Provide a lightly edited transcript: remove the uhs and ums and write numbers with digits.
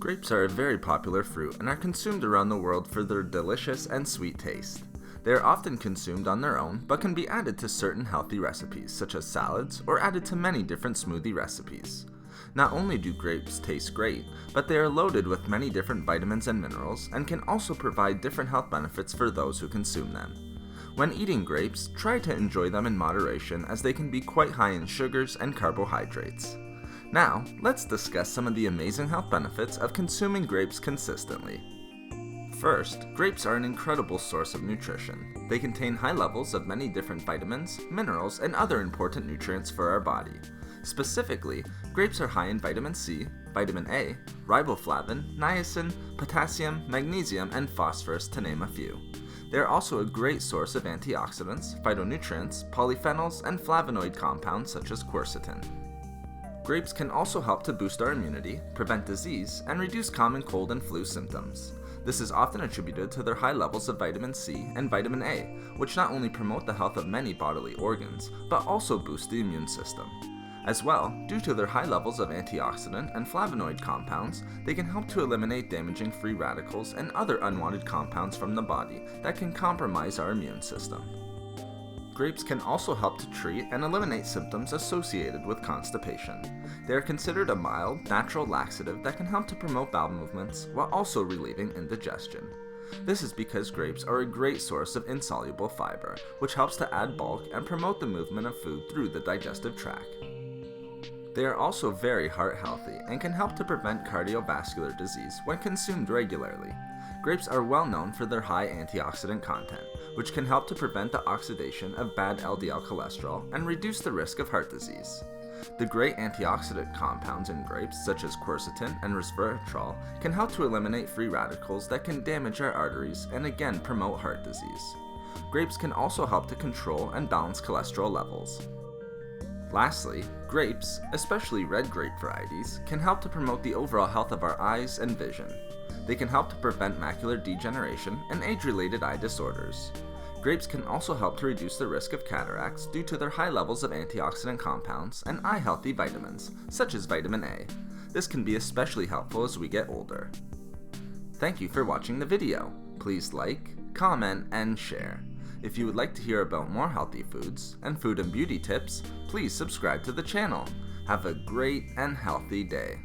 Grapes are a very popular fruit and are consumed around the world for their delicious and sweet taste. They are often consumed on their own, but can be added to certain healthy recipes, such as salads, or added to many different smoothie recipes. Not only do grapes taste great, but they are loaded with many different vitamins and minerals, and can also provide different health benefits for those who consume them. When eating grapes, try to enjoy them in moderation, as they can be quite high in sugars and carbohydrates. Now, let's discuss some of the amazing health benefits of consuming grapes consistently. First, grapes are an incredible source of nutrition. They contain high levels of many different vitamins, minerals, and other important nutrients for our body. Specifically, grapes are high in vitamin C, vitamin A, riboflavin, niacin, potassium, magnesium, and phosphorus, to name a few. They are also a great source of antioxidants, phytonutrients, polyphenols, and flavonoid compounds such as quercetin. Grapes can also help to boost our immunity, prevent disease, and reduce common cold and flu symptoms. This is often attributed to their high levels of vitamin C and vitamin A, which not only promote the health of many bodily organs, but also boost the immune system. As well, due to their high levels of antioxidant and flavonoid compounds, they can help to eliminate damaging free radicals and other unwanted compounds from the body that can compromise our immune system. Grapes can also help to treat and eliminate symptoms associated with constipation. They are considered a mild, natural laxative that can help to promote bowel movements while also relieving indigestion. This is because grapes are a great source of insoluble fiber, which helps to add bulk and promote the movement of food through the digestive tract. They are also very heart healthy and can help to prevent cardiovascular disease when consumed regularly. Grapes are well known for their high antioxidant content, which can help to prevent the oxidation of bad LDL cholesterol and reduce the risk of heart disease. The great antioxidant compounds in grapes, such as quercetin and resveratrol, can help to eliminate free radicals that can damage our arteries and again promote heart disease. Grapes can also help to control and balance cholesterol levels. Lastly, grapes, especially red grape varieties, can help to promote the overall health of our eyes and vision. They can help to prevent macular degeneration and age-related eye disorders. Grapes can also help to reduce the risk of cataracts due to their high levels of antioxidant compounds and eye-healthy vitamins, such as vitamin A. This can be especially helpful as we get older. Thank you for watching the video. Please like, comment, and share. If you would like to hear about more healthy foods and food and beauty tips, please subscribe to the channel. Have a great and healthy day.